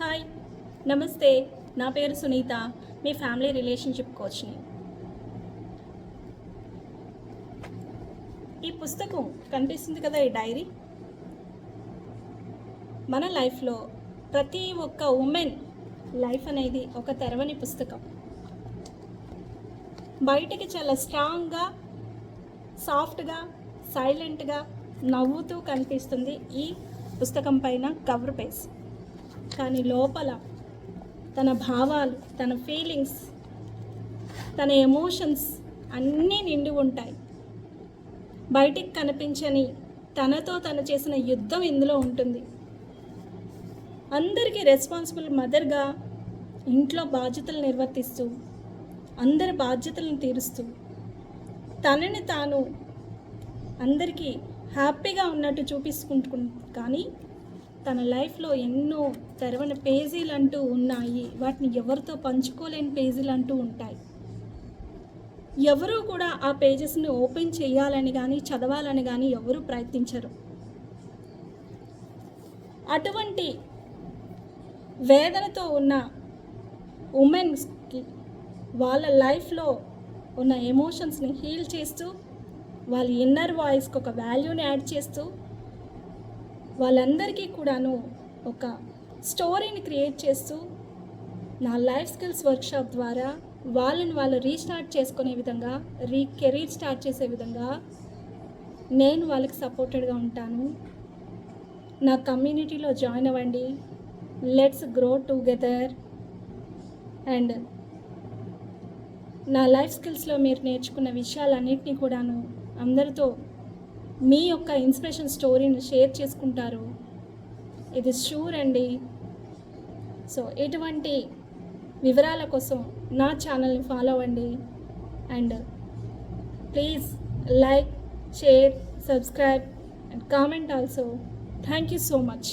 Hi, నమస్తే. నా పేరు సునీత, మీ ఫ్యామిలీ రిలేషన్షిప్ కోచ్ని. ఈ పుస్తకం కనిపిస్తుంది కదా, ఈ డైరీ మన లైఫ్లో ప్రతి ఒక్క ఉమెన్ లైఫ్ అనేది ఒక తెరవని పుస్తకం. బయటికి చాలా స్ట్రాంగ్గా, సాఫ్ట్గా, సైలెంట్గా, నవ్వుతూ కనిపిస్తుంది ఈ పుస్తకం పైన కవర్ పేజ్. కానీ లోపల తన భావాలు, తన ఫీలింగ్స్, తన ఎమోషన్స్ అన్నీ నిండి ఉంటాయి. బయటికి కనిపించని తనతో తను చేసిన యుద్ధం ఇందులో ఉంటుంది. అందరికీ రెస్పాన్సిబుల్ మదర్గా ఇంట్లో బాధ్యతలు నిర్వర్తిస్తూ, అందరి బాధ్యతలను తీరుస్తూ, తనని తాను అందరికీ హ్యాపీగా ఉన్నట్టు చూపించుకుంటు, కానీ తన లైఫ్లో ఎన్నో తెరవని పేజీలు అంటూ ఉన్నాయి. వాటిని ఎవరితో పంచుకోలేని పేజీలు అంటూ ఉంటాయి. ఎవరూ కూడా ఆ పేజెస్ని ఓపెన్ చేయాలని కానీ చదవాలని కానీ ఎవరూ ప్రయత్నించరు. అటువంటి వేదనతో ఉన్న ఉమెన్స్కి వాళ్ళ లైఫ్లో ఉన్న ఎమోషన్స్ని హీల్ చేస్తూ, వాళ్ళ ఇన్నర్ వాయిస్కి ఒక వాల్యూని యాడ్ చేస్తూ, వాళ్ళందరికీ కూడాను ఒక స్టోరీని క్రియేట్ చేస్తూ, నా లైఫ్ స్కిల్స్ వర్క్షాప్ ద్వారా వాళ్ళని వాళ్ళు రీస్టార్ట్ చేసుకునే విధంగా, కెరీర్ స్టార్ట్ చేసే విధంగా నేను వాళ్ళకి సపోర్టెడ్గా ఉంటాను. నా కమ్యూనిటీలో జాయిన్ అవ్వండి. Let's grow together. అండ్ నా లైఫ్ స్కిల్స్లో మీరు నేర్చుకున్న విషయాలన్నింటినీ కూడాను అందరితో మీ యొక్క ఇన్స్పిరేషన్ స్టోరీని షేర్ చేసుకుంటారు. ఇది షూర్ అండి. సో ఇటువంటి వివరాల కోసం నా ఛానల్ని ఫాలో అవ్వండి. And please like, share, subscribe and comment also. Thank you so much.